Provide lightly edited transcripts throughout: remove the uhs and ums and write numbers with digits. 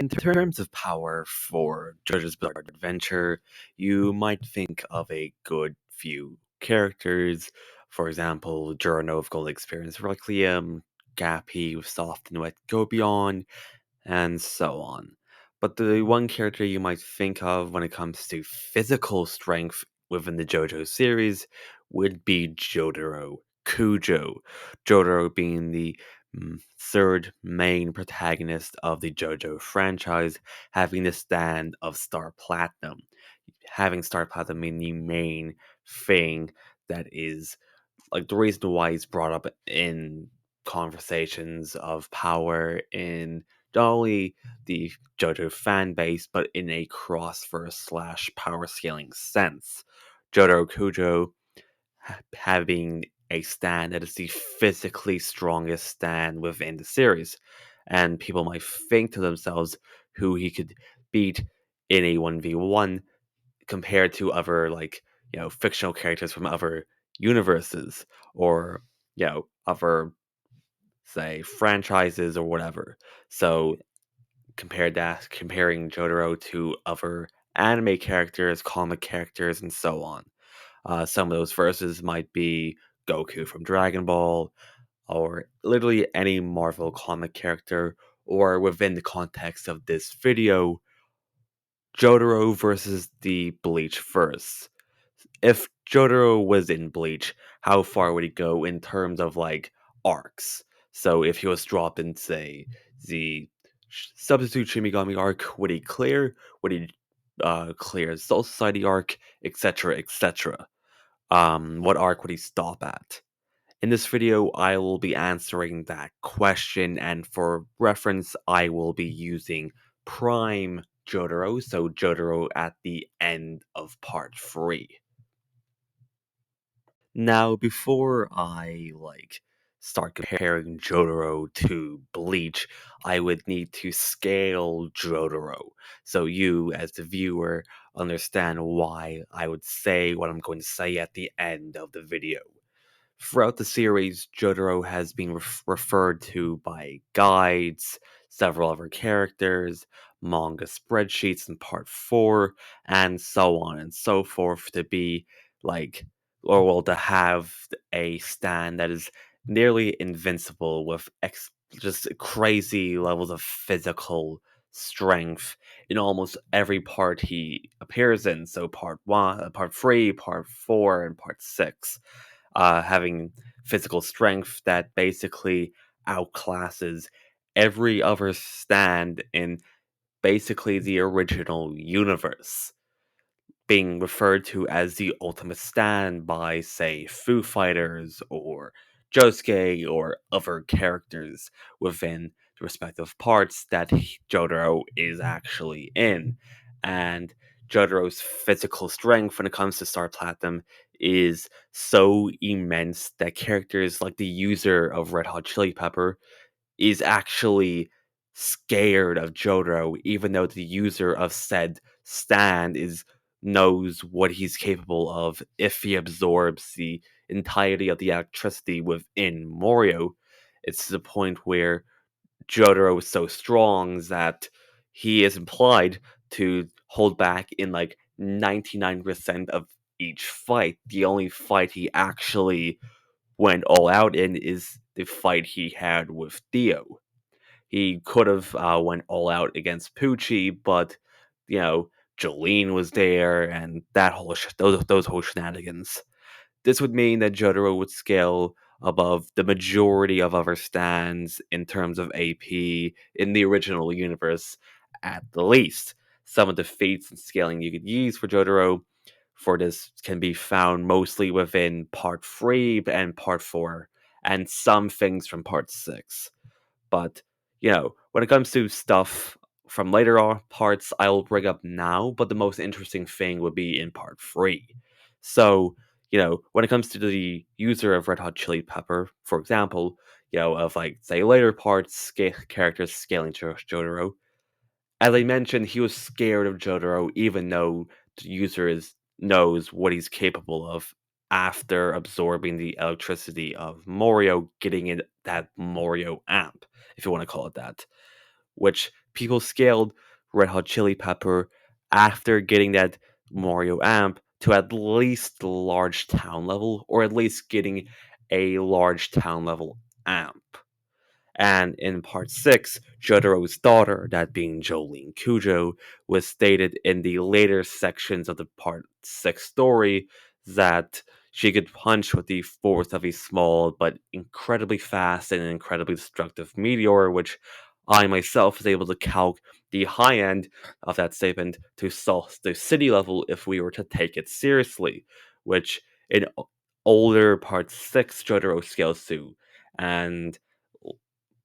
In terms of power for JoJo's Bizarre Adventure, you might think of a good few characters. For example, Jurno of Gold Experience Requiem, Gappy with Soft and Wet Go Beyond, and so on. But the one character you might think of when it comes to physical strength within the JoJo series would be Jotaro Kujo. Jotaro being the third main protagonist of the JoJo franchise, having the stand of Star Platinum. Having Star Platinum being the main thing that is like the reason why he's brought up in conversations of power in not only the JoJo fan base, but in a crossverse slash power scaling sense. Jotaro Kujo having a stand that is the physically strongest stand within the series. And people might think to themselves who he could beat in a 1v1 compared to other fictional characters from other universes or other say franchises or whatever. So comparing Jotaro to other anime characters, comic characters, and so on. Some of those verses might be Goku from Dragon Ball, or literally any Marvel comic character, or within the context of this video, Jotaro versus the Bleach verse. If Jotaro was in Bleach, how far would he go in terms of like arcs? So if he was dropped in, say, the Substitute Shimigami arc, would he clear? Would he clear Soul Society arc, etc., etc.? What arc would he stop at? In this video, I will be answering that question, and for reference, I will be using Prime Jotaro, so Jotaro at the end of part 3. Now, before I start comparing Jotaro to Bleach, I would need to scale Jotaro so you, as the viewer, understand why I would say what I'm going to say at the end of the video. Throughout the series, Jotaro has been referred to by guides, several other characters, manga spreadsheets in part 4, and so on and so forth to be like, or well, to have a stand that is nearly invincible with just crazy levels of physical strength in almost every part he appears in. So part 1, part 3, part 4, and part 6. Having physical strength that basically outclasses every other stand in basically the original universe, being referred to as the ultimate stand by, say, Foo Fighters or Josuke or other characters within the respective parts that Jotaro is actually in. And Jotaro's physical strength when it comes to Star Platinum is so immense that characters like the user of Red Hot Chili Pepper is actually scared of Jotaro, even though the user of said stand knows what he's capable of if he absorbs the entirety of the electricity within Morio. It's to the point where Jotaro is so strong that he is implied to hold back in like 99% of each fight. The only fight he actually went all out in is the fight he had with Dio. He could have went all out against Poochie, but you know Jolene was there, and that whole those whole shenanigans. This would mean that Jotaro would scale above the majority of other stands in terms of AP in the original universe, at the least. Some of the feats and scaling you could use for Jotaro for this can be found mostly within Part 3 and Part 4, and some things from Part 6. But, when it comes to stuff from later parts, I'll bring up now, but the most interesting thing would be in part 3. So, when it comes to the user of Red Hot Chili Pepper, for example, of like, say, later parts, characters scaling Jotaro, as I mentioned, he was scared of Jotaro, even though the user knows what he's capable of after absorbing the electricity of Morio, getting in that Morio amp, if you want to call it that, which people scaled Red Hot Chili Pepper after getting that Mario amp to at least large town level, or at least getting a large town level amp. And in part 6, Jotaro's daughter, that being Jolene Kujo, was stated in the later sections of the part 6 story that she could punch with the force of a small but incredibly fast and incredibly destructive meteor, which I myself was able to calc the high end of that statement to the city level if we were to take it seriously, which in older part 6 Jotaro scales to. And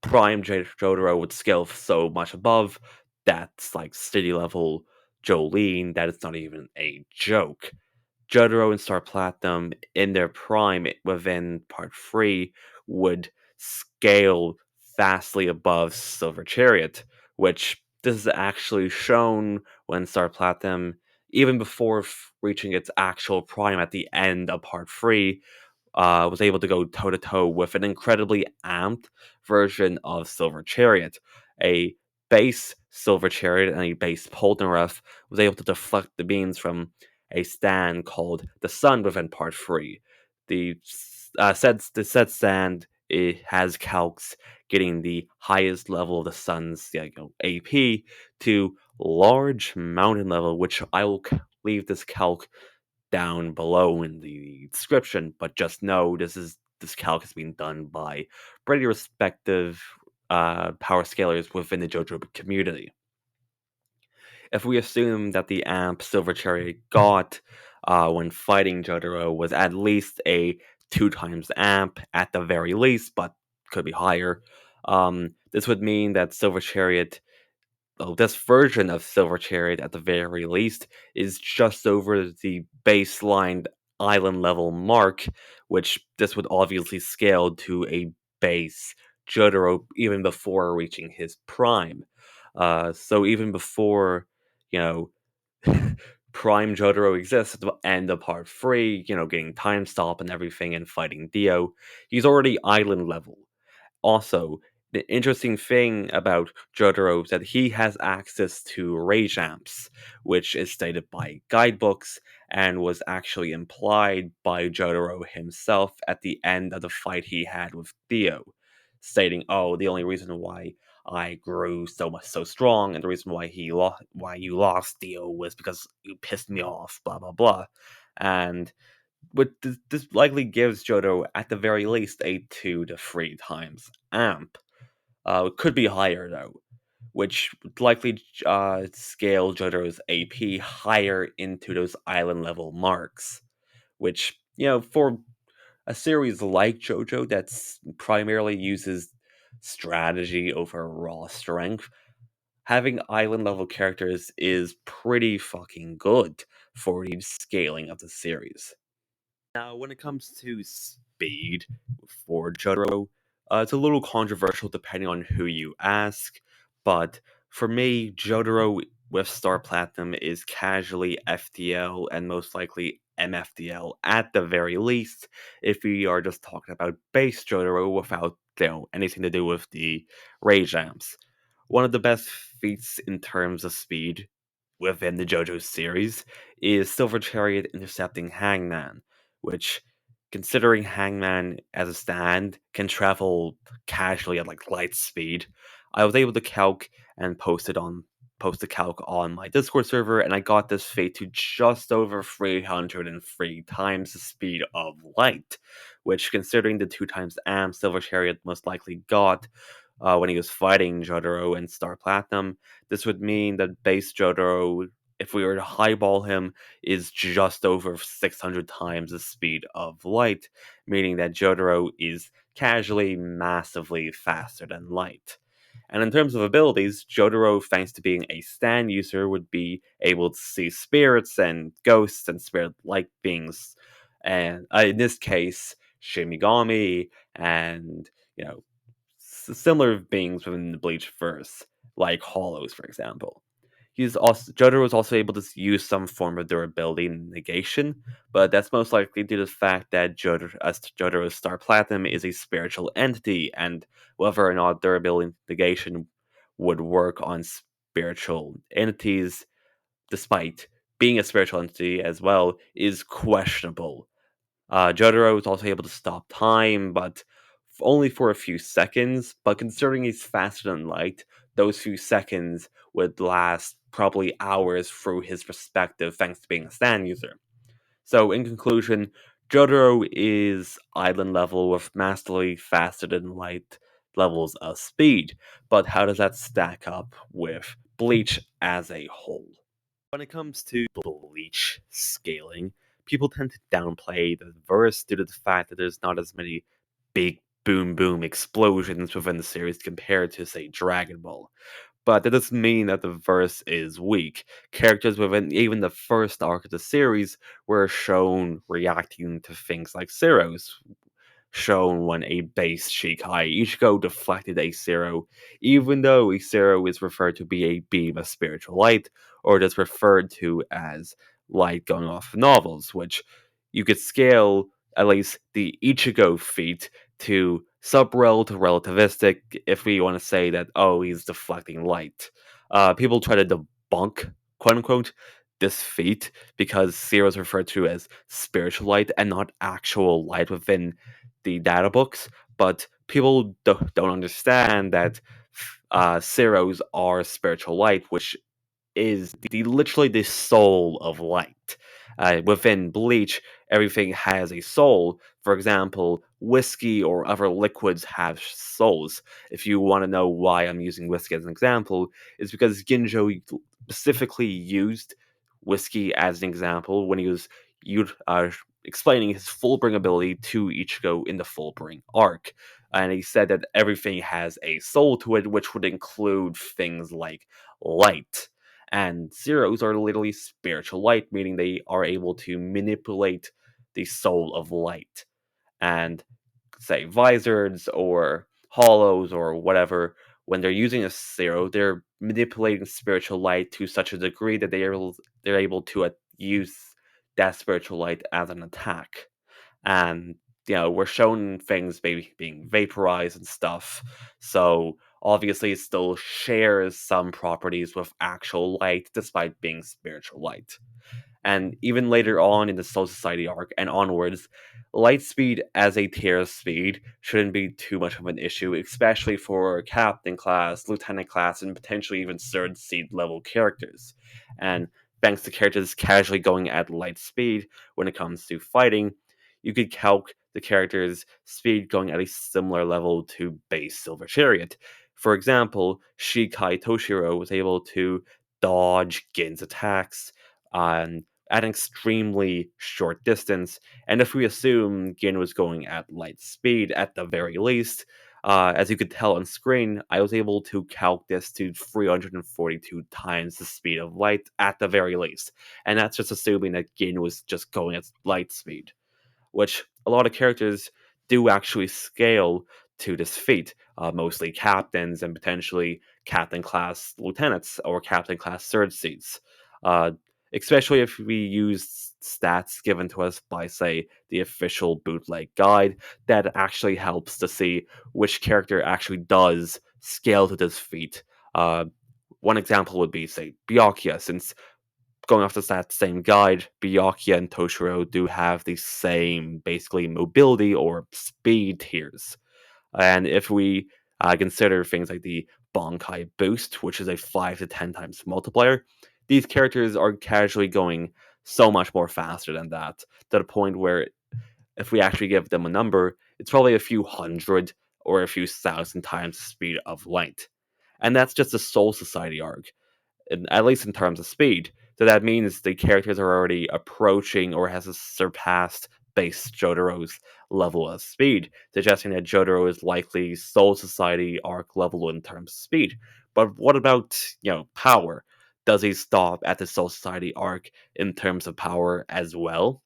Prime Jotaro would scale so much above that's like city level Jolene that it's not even a joke. Jotaro and Star Platinum in their prime within part 3 would scale vastly above Silver Chariot, which this is actually shown when Star Platinum, even before reaching its actual prime at the end of part 3, was able to go toe to toe with an incredibly amped version of Silver Chariot. A base Silver Chariot and a base Polnareff was able to deflect the beams from a stand called the Sun within Part 3. The said stand, it has calcs getting the highest level of the Sun's AP to large mountain level, which I will leave this calc down below in the description, but just know this calc has been done by pretty respective power scalars within the JoJo community. If we assume that the amp Silver Cherry got when fighting Jotaro was at least a 2 times amp at the very least, but could be higher, this would mean that Silver Chariot, this version of Silver Chariot at the very least is just over the baseline island level mark, which this would obviously scale to a base Jotaro even before reaching his prime. So even before, you know, Prime Jotaro exists at the end of part 3, getting time stop and everything and fighting Dio, he's already island level. Also, the interesting thing about Jotaro is that he has access to rage amps, which is stated by guidebooks and was actually implied by Jotaro himself at the end of the fight he had with Dio, stating, "Oh, the only reason why I grew so strong, and the reason why why you lost Dio was because you pissed me off." Blah blah blah, and but this likely gives Johto at the very least a 2 to 3 times amp. It could be higher though, which would likely scale Jotaro's AP higher into those island level marks. Which, for a series like JoJo that's primarily uses strategy over raw strength, having island level characters is pretty fucking good for the scaling of the series. Now, when it comes to speed for Jotaro, it's a little controversial depending on who you ask, but for me, Jotaro with Star Platinum is casually FDL and most likely MFDL at the very least, if we are just talking about base Jotaro without anything to do with the rage amps. One of the best feats in terms of speed within the JoJo series is Silver Chariot intercepting Hangman, which, considering Hangman as a stand can travel casually at like light speed, I was able to calc and post the calc on my Discord server, and I got this fate to just over 303 times the speed of light, which, considering the 2 times amp Silver Chariot most likely got when he was fighting Jotaro and Star Platinum, this would mean that base Jotaro, if we were to highball him, is just over 600 times the speed of light, meaning that Jotaro is casually massively faster than light. And in terms of abilities, Jotaro, thanks to being a stand user, would be able to see spirits and ghosts and spirit-like beings. And in this case, Shinigami and, you know, similar beings within the Bleach verse, like Hollows, for example. Jotaro was also able to use some form of durability and negation, but that's most likely due to the fact that Jotaro's Star Platinum is a spiritual entity, and whether or not durability and negation would work on spiritual entities, despite being a spiritual entity as well, is questionable. Jotaro is also able to stop time, but only for a few seconds. But considering he's faster than light, those few seconds would last probably hours through his perspective, thanks to being a stand user. So, in conclusion, Jotaro is island level with masterly faster than light levels of speed. But how does that stack up with Bleach as a whole? When it comes to Bleach scaling, people tend to downplay the verse due to the fact that there's not as many big boom boom explosions within the series compared to, say, Dragon Ball. But that doesn't mean that the verse is weak. Characters within even the first arc of the series were shown reacting to things like Zero's shown when a base Shikai Ichigo deflected a Zero, even though a Zero is referred to be a beam of spiritual light, or just referred to as light going off of novels, which you could scale at least the Ichigo feat to subrel to relativistic if we want to say that, oh, he's deflecting light. People try to debunk, quote unquote, this feat because Zero is referred to as spiritual light and not actual light within the data books, but people don't understand that Zeros are spiritual light, which is literally the soul of light. Within Bleach, everything has a soul. For example, whiskey or other liquids have souls. If you want to know why I'm using whiskey as an example, it's because Ginjo specifically used whiskey as an example when he was explaining his Fullbring ability to Ichigo in the Fullbring arc. And he said that everything has a soul to it, which would include things like light. And Zeros are literally spiritual light, meaning they are able to manipulate the soul of light. And say Visors or Hollows or whatever, when they're using a Zero, they're manipulating spiritual light to such a degree that they're able to use that spiritual light as an attack. And we're shown things maybe being vaporized and stuff. So obviously it still shares some properties with actual light despite being spiritual light. And even later on in the Soul Society arc and onwards, light speed as a tier speed shouldn't be too much of an issue, especially for captain class, lieutenant class, and potentially even third seed level characters. And thanks to characters casually going at light speed when it comes to fighting, you could calc the character's speed going at a similar level to base Silver Chariot. For example, Shikai Toshiro was able to dodge Gin's attacks, at an extremely short distance. And if we assume Gin was going at light speed at the very least, as you could tell on screen, I was able to calc this to 342 times the speed of light at the very least. And that's just assuming that Gin was just going at light speed, which a lot of characters do actually scale to this feat, mostly captains and potentially captain class lieutenants or captain class third seats. Uh, Especially if we use stats given to us by, say, the official bootleg guide, that actually helps to see which character actually does scale to this feat. One example would be, say, Byakuya, since going off that same guide, Byakuya and Toshiro do have the same basically mobility or speed tiers. And if we consider things like the Bonkai Boost, which is a 5 to 10 times multiplier, these characters are casually going so much more faster than that, to the point where if we actually give them a number, it's probably a few hundred or a few thousand times the speed of light. And that's just a Soul Society arc, at least in terms of speed. So that means the characters are already approaching or has surpassed base Jotaro's level of speed, suggesting that Jotaro is likely Soul Society arc level in terms of speed. But what about, power? Does he stop at the Soul Society arc in terms of power as well?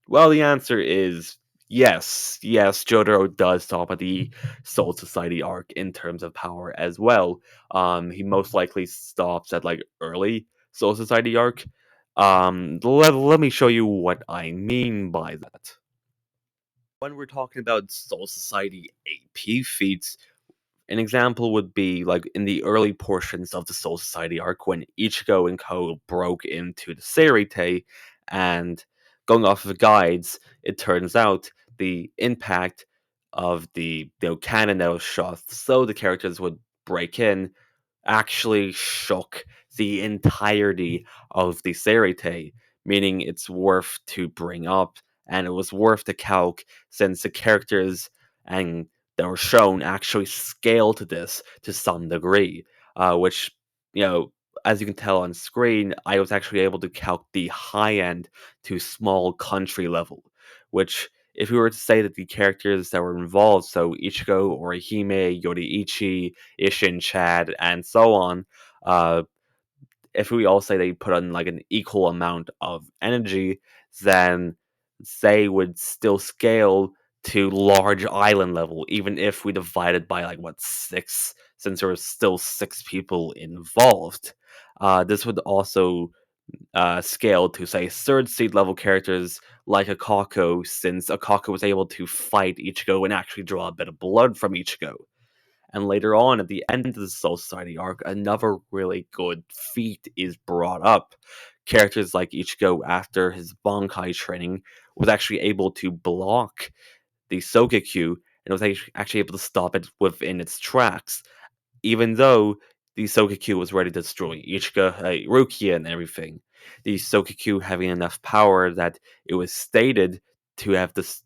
Well, the answer is yes. Yes, Jotaro does stop at the Soul Society arc in terms of power as well. He most likely stops at like early Soul Society arc. Let me show you what I mean by that. When we're talking about Soul Society AP feats, An example would be like in the early portions of the Soul Society arc when Ichigo and Co broke into the Serite, and going off of the guides, it turns out the impact of the cannon that was shot so the characters would break in actually shook the entirety of the Serite, meaning it's worth to bring up, and it was worth the calc since the characters and that were shown actually scale to this to some degree, which, you know, as you can tell on screen, I was actually able to calc the high end to small country level, which if we were to say that the characters that were involved, so Ichigo, Orihime, Yoriichi, Ishin, Chad, and so on, uh, if we all say they put on like an equal amount of energy, then they would still scale to large island level, even if we divided by like what six, since there were still six people involved. This would also scale to say third seed level characters like Akako, since Akako was able to fight Ichigo and actually draw a bit of blood from Ichigo. And later on, at the end of the Soul Society arc, another really good feat is brought up. Characters like Ichigo, after his Bankai training, was actually able to block the Sokikyu and was actually able to stop it within its tracks, even though the Sokikyu was ready to destroy Ichigo, Rukia, and everything. The Sokikyu having enough power that it was stated to have this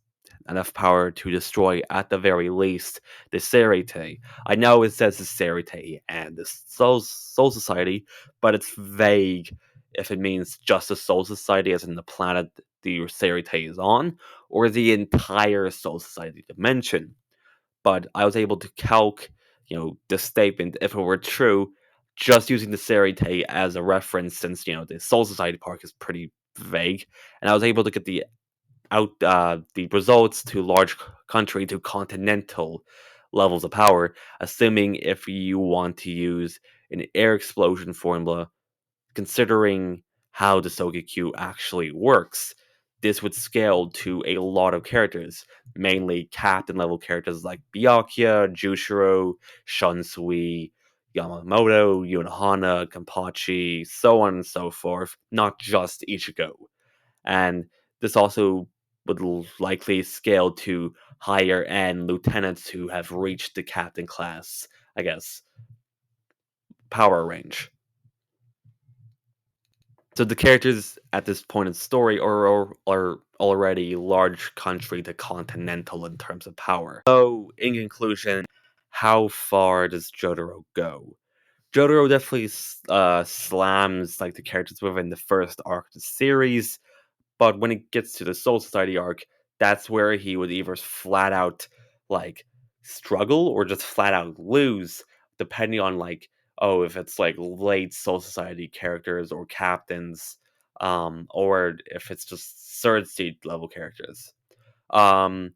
enough power to destroy, at the very least, the Serite. I know it says the Serite and the Soul Society, but it's vague if it means just the Soul Society, as in the planet the Serite is on, or the entire Soul Society dimension. But I was able to calc, this statement, if it were true, just using the Serite as a reference, since, the Soul Society part is pretty vague, and I was able to get the results to large country to continental levels of power, assuming if you want to use an air explosion formula, considering how the Sogekyu actually works, this would scale to a lot of characters, mainly captain level characters like Byakuya, Jushiro, Shunsui, Yamamoto, Yunohana, Kampachi, so on and so forth, not just Ichigo. And this also would likely scale to higher end lieutenants who have reached the captain class, I guess, power range. So the characters at this point in the story are already large country to continental in terms of power. So in conclusion, how far does Jotaro go? Jotaro definitely slams like the characters within the first arc of the series, but when it gets to the Soul Society arc, that's where he would either flat out like struggle or just flat out lose, depending on like, oh, if it's like late Soul Society characters or captains, or if it's just third seed level characters. Um,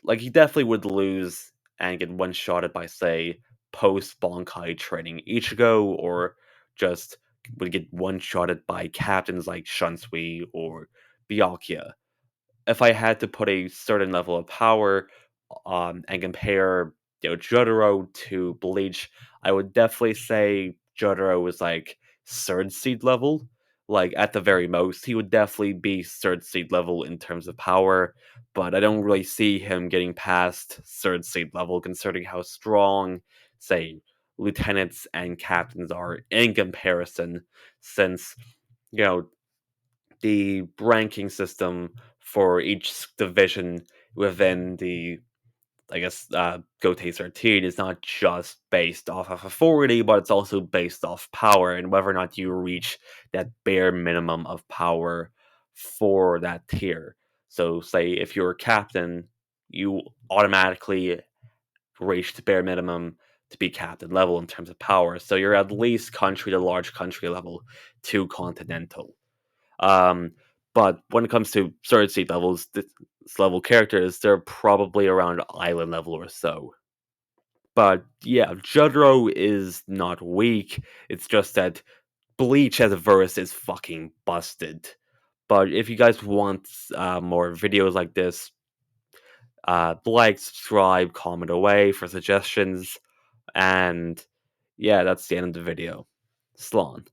like he definitely would lose and get one shotted by say post Bonkai training Ichigo, or just would get one shotted by captains like Shunsui or Byakuya. If I had to put a certain level of power and compare Jotaro to Bleach, I would definitely say Jotaro is like third seed level. Like at the very most, he would definitely be third seed level in terms of power, but I don't really see him getting past third seed level considering how strong, say, lieutenants and captains are in comparison, since you know the ranking system for each division within the, I guess, Gotei 13 is not just based off of authority, but it's also based off power and whether or not you reach that bare minimum of power for that tier. So, say if you're a captain, you automatically reach the bare minimum to be captain level in terms of power. So you're at least country to large country level to continental. Um, but when it comes to third seed levels, this level characters, they're probably around island level or so. But yeah, Jotaro is not weak. It's just that Bleach as a verse is fucking busted. But if you guys want more videos like this, like, subscribe, comment away for suggestions. And yeah, that's the end of the video. Slán.